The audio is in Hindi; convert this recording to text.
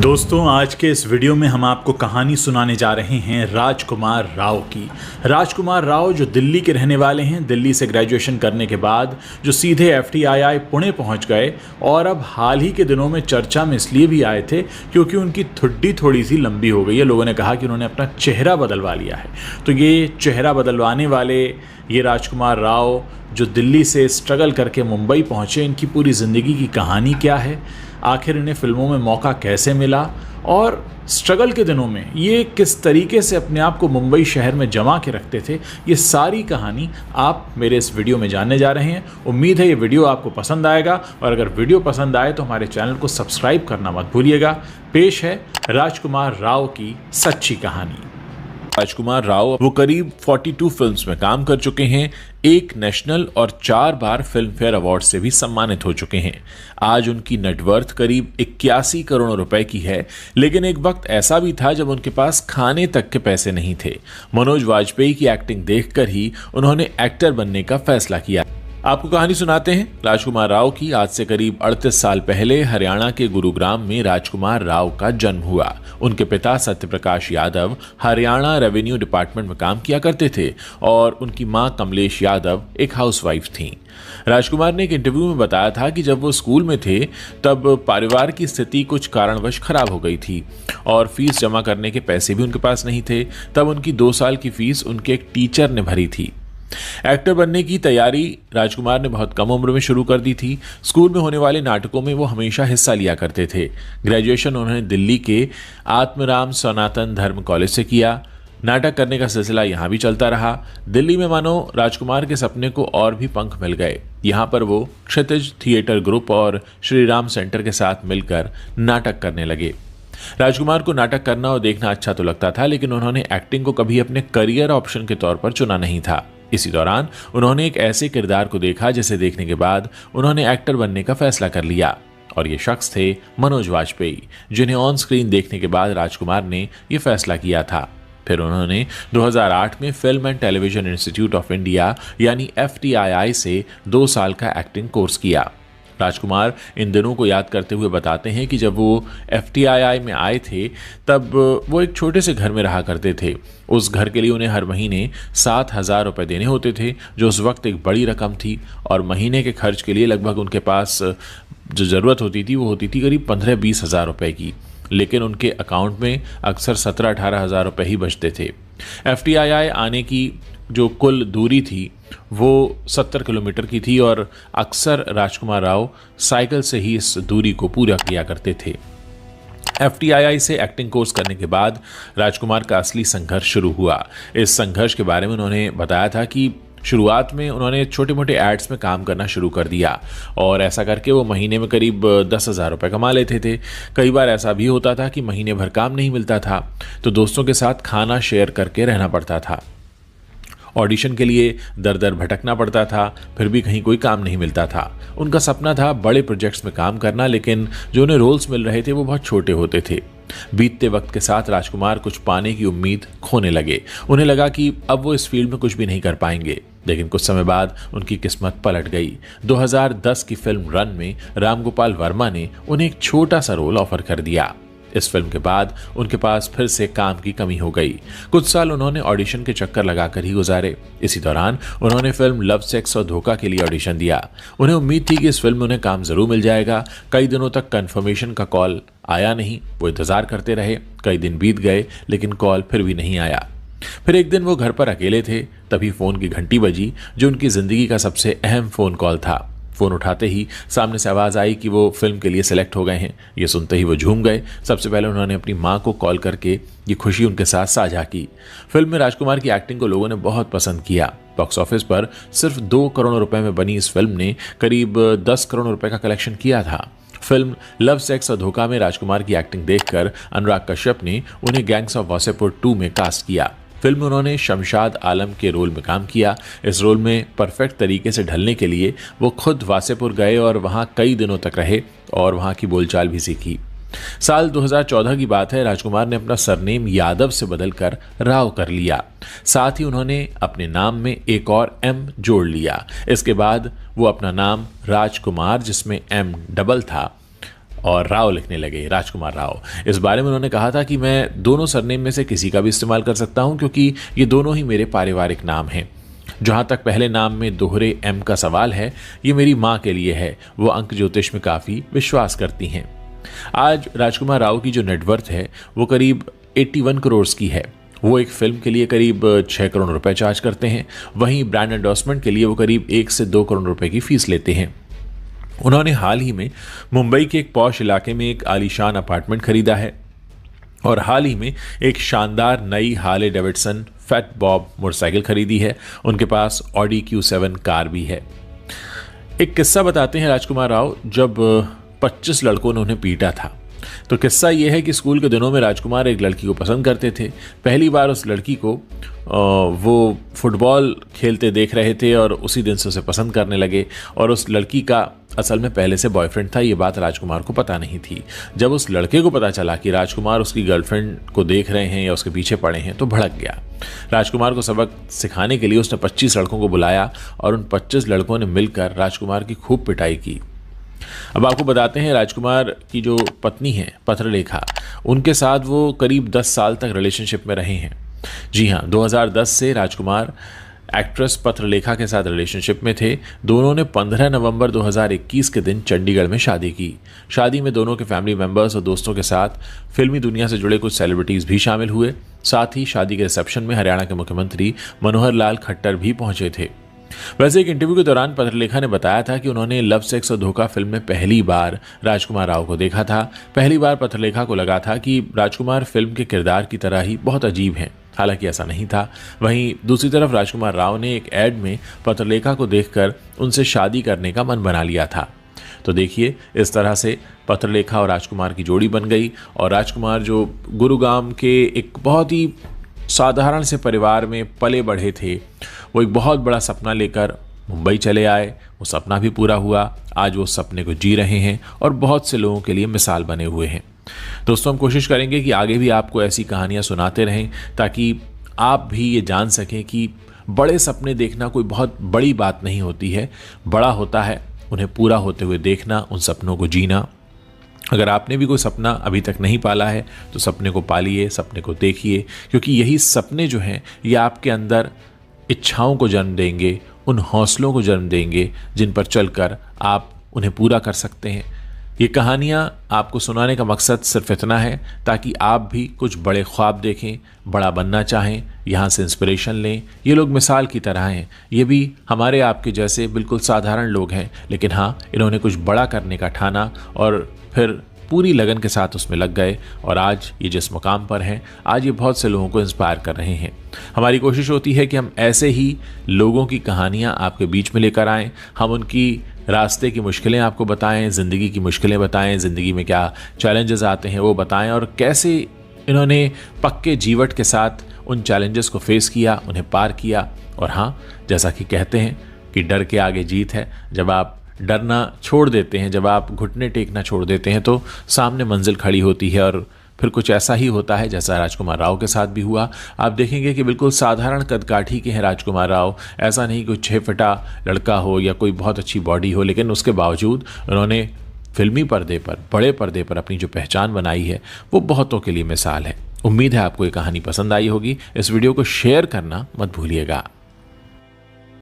दोस्तों, आज के इस वीडियो में हम आपको कहानी सुनाने जा रहे हैं राजकुमार राव की। राजकुमार राव जो दिल्ली के रहने वाले हैं, दिल्ली से ग्रेजुएशन करने के बाद जो सीधे FTII पुणे पहुंच गए और अब हाल ही के दिनों में चर्चा में इसलिए भी आए थे क्योंकि उनकी ठुड्डी थोड़ी सी लंबी हो गई है। लोगों ने कहा कि उन्होंने अपना चेहरा बदलवा लिया है। तो ये चेहरा बदलवाने वाले ये राजकुमार राव जो दिल्ली से स्ट्रगल करके मुंबई पहुँचे, इनकी पूरी ज़िंदगी की कहानी क्या है, आखिर इन्हें फिल्मों में मौका कैसे मिला और स्ट्रगल के दिनों में ये किस तरीके से अपने आप को मुंबई शहर में जमा के रखते थे, ये सारी कहानी आप मेरे इस वीडियो में जानने जा रहे हैं। उम्मीद है ये वीडियो आपको पसंद आएगा और अगर वीडियो पसंद आए तो हमारे चैनल को सब्सक्राइब करना मत भूलिएगा। पेश है राजकुमार राव की सच्ची कहानी। राजकुमार राव वो करीब 42 फिल्म्स में काम कर चुके हैं, एक नेशनल और 4 बार फिल्म फेयर अवार्ड से भी सम्मानित हो चुके हैं। आज उनकी नेटवर्थ करीब 81 करोड़ रुपए की है, लेकिन एक वक्त ऐसा भी था जब उनके पास खाने तक के पैसे नहीं थे। मनोज वाजपेयी की एक्टिंग देखकर ही उन्होंने एक्टर बनने का फैसला किया। आपको कहानी सुनाते हैं राजकुमार राव की। आज से करीब 38 साल पहले हरियाणा के गुरुग्राम में राजकुमार राव का जन्म हुआ। उनके पिता सत्यप्रकाश यादव हरियाणा रेवेन्यू डिपार्टमेंट में काम किया करते थे और उनकी मां कमलेश यादव एक हाउसवाइफ थीं। राजकुमार ने एक इंटरव्यू में बताया था कि जब वो स्कूल में थे तब परिवार की स्थिति कुछ कारणवश खराब हो गई थी और फीस जमा करने के पैसे भी उनके पास नहीं थे। तब उनकी 2 साल की फीस उनके एक टीचर ने भरी थी। एक्टर बनने की तैयारी राजकुमार ने बहुत कम उम्र में शुरू कर दी थी। स्कूल में होने वाले नाटकों में वो हमेशा हिस्सा लिया करते थे। ग्रेजुएशन उन्होंने दिल्ली के आत्मराम सनातन धर्म कॉलेज से किया। नाटक करने का सिलसिला यहाँ भी चलता रहा। दिल्ली में मानो राजकुमार के सपने को और भी पंख मिल गए। यहाँ पर वो क्षितिज थिएटर ग्रुप और श्री राम सेंटर के साथ मिलकर नाटक करने लगे। राजकुमार को नाटक करना और देखना अच्छा तो लगता था, लेकिन उन्होंने एक्टिंग को कभी अपने करियर ऑप्शन के तौर पर चुना नहीं था। इसी दौरान उन्होंने एक ऐसे किरदार को देखा जिसे देखने के बाद उन्होंने एक्टर बनने का फैसला कर लिया और ये शख्स थे मनोज वाजपेयी, जिन्हें ऑन स्क्रीन देखने के बाद राजकुमार ने यह फैसला किया था। फिर उन्होंने 2008 में film and television institute of India यानी FTII से 2 साल का एक्टिंग कोर्स किया। राजकुमार इन दिनों को याद करते हुए बताते हैं कि जब वो FTII में आए थे तब वो एक छोटे से घर में रहा करते थे। उस घर के लिए उन्हें हर महीने 7,000 रुपये देने होते थे, जो उस वक्त एक बड़ी रकम थी और महीने के खर्च के लिए लगभग उनके पास जो ज़रूरत होती थी वो होती थी करीब 15-20 हज़ार रुपये की, लेकिन उनके अकाउंट में अक्सर 17-18 हज़ार रुपये ही बचते थे। FTII आने की जो कुल दूरी थी वो 70 किलोमीटर की थी और अक्सर राजकुमार राव साइकिल से ही इस दूरी को पूरा किया करते थे। FTII से एक्टिंग कोर्स करने के बाद राजकुमार का असली संघर्ष शुरू हुआ। इस संघर्ष के बारे में उन्होंने बताया था कि शुरुआत में उन्होंने छोटे मोटे एड्स में काम करना शुरू कर दिया और ऐसा करके वो महीने में करीब 10,000 रुपये कमा लेते थे। कई बार ऐसा भी होता था कि महीने भर काम नहीं मिलता था तो दोस्तों के साथ खाना शेयर करके रहना पड़ता था। ऑडिशन के लिए दर दर भटकना पड़ता था, फिर भी कहीं कोई काम नहीं मिलता था। उनका सपना था बड़े प्रोजेक्ट्स में काम करना, लेकिन जो उन्हें रोल्स मिल रहे थे वो बहुत छोटे होते थे। बीतते वक्त के साथ राजकुमार कुछ पाने की उम्मीद खोने लगे। उन्हें लगा कि अब वो इस फील्ड में कुछ भी नहीं कर पाएंगे, लेकिन कुछ समय बाद उनकी किस्मत पलट गई। 2010 की फिल्म रन में रामगोपाल वर्मा ने उन्हें एक छोटा सा रोल ऑफर कर दिया। इस फिल्म के बाद उनके पास फिर से काम की कमी हो गई। कुछ साल उन्होंने ऑडिशन के चक्कर लगाकर ही गुजारे। इसी दौरान उन्होंने फिल्म लव, सेक्स और धोखा के लिए ऑडिशन दिया। उन्हें उम्मीद थी कि इस फिल्म में उन्हें काम जरूर मिल जाएगा। कई दिनों तक कंफर्मेशन का कॉल आया नहीं। वो इंतजार करते रहे। कई दिन बीत गए लेकिन कॉल फिर भी नहीं आया। फिर एक दिन वो घर पर अकेले थे, तभी फोन की घंटी बजी, जो उनकी जिंदगी का सबसे अहम फोन कॉल था। फोन उठाते ही सामने से आवाज़ आई कि वो फिल्म के लिए सिलेक्ट हो गए हैं। ये सुनते ही वो झूम गए। सबसे पहले उन्होंने अपनी मां को कॉल करके ये खुशी उनके साथ साझा की। फिल्म में राजकुमार की एक्टिंग को लोगों ने बहुत पसंद किया। बॉक्स ऑफिस पर सिर्फ 2 करोड़ रुपए में बनी इस फिल्म ने करीब 10 करोड़ रुपए का कलेक्शन किया था। फिल्म लव, सेक्स और धोखा में राजकुमार की एक्टिंग देखकर अनुराग कश्यप ने उन्हें गैंग्स ऑफ वासेपुर 2 में कास्ट किया। फिल्म में उन्होंने शमशाद आलम के रोल में काम किया। इस रोल में परफेक्ट तरीके से ढलने के लिए वो खुद वासेपुर गए और वहाँ कई दिनों तक रहे और वहाँ की बोलचाल भी सीखी। साल 2014 की बात है। राजकुमार ने अपना सरनेम यादव से बदलकर राव कर लिया। साथ ही उन्होंने अपने नाम में एक और M जोड़ लिया। इसके बाद वो अपना नाम राजकुमार, जिसमें M डबल था, और राव लिखने लगे, राजकुमार राव। इस बारे में उन्होंने कहा था कि मैं दोनों सरनेम में से किसी का भी इस्तेमाल कर सकता हूं, क्योंकि ये दोनों ही मेरे पारिवारिक नाम हैं। जहाँ तक पहले नाम में दोहरे एम का सवाल है, ये मेरी माँ के लिए है, वो अंक ज्योतिष में काफ़ी विश्वास करती हैं। आज राजकुमार राव की जो नेटवर्थ है वो करीब 81 करोड़ की है। वो एक फिल्म के लिए करीब 6 करोड़ रुपए चार्ज करते हैं। वहीं ब्रांड एंडोर्समेंट के लिए वो करीब 1 से 2 करोड़ रुपए की फीस लेते हैं। उन्होंने हाल ही में मुंबई के एक पॉश इलाके में एक आलीशान अपार्टमेंट खरीदा है और हाल ही में एक शानदार नई Harley Davidson fat Bob motorcycle खरीदी है। उनके पास ऑडी Q7 कार भी है। एक किस्सा बताते हैं राजकुमार राव। जब 25 लड़कों ने उन्हें पीटा था, तो किस्सा यह है कि स्कूल के दिनों में राजकुमार एक लड़की को पसंद करते थे। पहली बार उस लड़की को वो फुटबॉल खेलते देख रहे थे और उसी दिन से उसे पसंद करने लगे। और उस लड़की का असल में पहले से बॉयफ्रेंड था, ये बात राजकुमार को पता नहीं थी। जब उस लड़के को पता चला कि राजकुमार उसकी गर्लफ्रेंड को देख रहे हैं या उसके पीछे पड़े हैं, तो भड़क गया। राजकुमार को सबक सिखाने के लिए उसने 25 लड़कों को बुलाया और उन 25 लड़कों ने मिलकर राजकुमार की खूब पिटाई की। अब आपको बताते हैं, राजकुमार की जो पत्नी है पत्रलेखा, उनके साथ वो करीब 10 साल तक रिलेशनशिप में रहे हैं। जी हाँ, 2010 से राजकुमार एक्ट्रेस पत्रलेखा के साथ रिलेशनशिप में थे। दोनों ने 15 नवंबर 2021 के दिन चंडीगढ़ में शादी की। शादी में दोनों के फैमिली मेंबर्स और दोस्तों के साथ फिल्मी दुनिया से जुड़े कुछ सेलिब्रिटीज़ भी शामिल हुए। साथ ही शादी के रिसेप्शन में हरियाणा के मुख्यमंत्री मनोहर लाल खट्टर भी पहुंचे थे। वैसे एक इंटरव्यू के दौरान पत्रलेखा ने बताया था कि उन्होंने लव, सेक्स और धोखा फिल्म में पहली बार राजकुमार राव को देखा था। पहली बार पत्रलेखा को लगा था कि राजकुमार फिल्म के किरदार की तरह ही बहुत अजीब हैं। हालांकि ऐसा नहीं था। वहीं दूसरी तरफ राजकुमार राव ने एक एड में पत्रलेखा को देखकर उनसे शादी करने का मन बना लिया था। तो देखिए, इस तरह से पत्रलेखा और राजकुमार की जोड़ी बन गई। और राजकुमार जो गुरुग्राम के एक बहुत ही साधारण से परिवार में पले बढ़े थे, वो एक बहुत बड़ा सपना लेकर मुंबई चले आए। वो सपना भी पूरा हुआ। आज वो सपने को जी रहे हैं और बहुत से लोगों के लिए मिसाल बने हुए हैं। दोस्तों, हम कोशिश करेंगे कि आगे भी आपको ऐसी कहानियां सुनाते रहें, ताकि आप भी ये जान सकें कि बड़े सपने देखना कोई बहुत बड़ी बात नहीं होती है। बड़ा होता है उन्हें पूरा होते हुए देखना, उन सपनों को जीना। अगर आपने भी कोई सपना अभी तक नहीं पाला है तो सपने को पालिए, सपने को देखिए, क्योंकि यही सपने जो हैं ये आपके अंदर इच्छाओं को जन्म देंगे, उन हौसलों को जन्म देंगे जिन पर चलकर आप उन्हें पूरा कर सकते हैं। ये कहानियाँ आपको सुनाने का मकसद सिर्फ इतना है ताकि आप भी कुछ बड़े ख्वाब देखें, बड़ा बनना चाहें, यहाँ से इंस्पिरेशन लें। ये लोग मिसाल की तरह हैं। ये भी हमारे आपके जैसे बिल्कुल साधारण लोग हैं, लेकिन हाँ, इन्होंने कुछ बड़ा करने का ठाना और फिर पूरी लगन के साथ उसमें लग गए और आज ये जिस मुकाम पर हैं, आज ये बहुत से लोगों को इंस्पायर कर रहे हैं। हमारी कोशिश होती है कि हम ऐसे ही लोगों की कहानियाँ आपके बीच में लेकर आएँ। हम उनकी रास्ते की मुश्किलें आपको बताएं, ज़िंदगी की मुश्किलें बताएं, ज़िंदगी में क्या चैलेंजेस आते हैं वो बताएं और कैसे इन्होंने पक्के जीवट के साथ उन चैलेंजेस को फेस किया, उन्हें पार किया। और हाँ, जैसा कि कहते हैं कि डर के आगे जीत है। जब आप डरना छोड़ देते हैं, जब आप घुटने टेकना छोड़ देते हैं, तो सामने मंजिल खड़ी होती है। और फिर कुछ ऐसा ही होता है जैसा राजकुमार राव के साथ भी हुआ। आप देखेंगे कि बिल्कुल साधारण कदकाठी के हैं राजकुमार राव। ऐसा नहीं कोई 6 फटा लड़का हो या कोई बहुत अच्छी बॉडी हो, लेकिन उसके बावजूद उन्होंने फिल्मी पर्दे पर, बड़े पर्दे पर अपनी जो पहचान बनाई है वो बहुतों के लिए मिसाल है। उम्मीद है आपको ये कहानी पसंद आई होगी। इस वीडियो को शेयर करना मत भूलिएगा।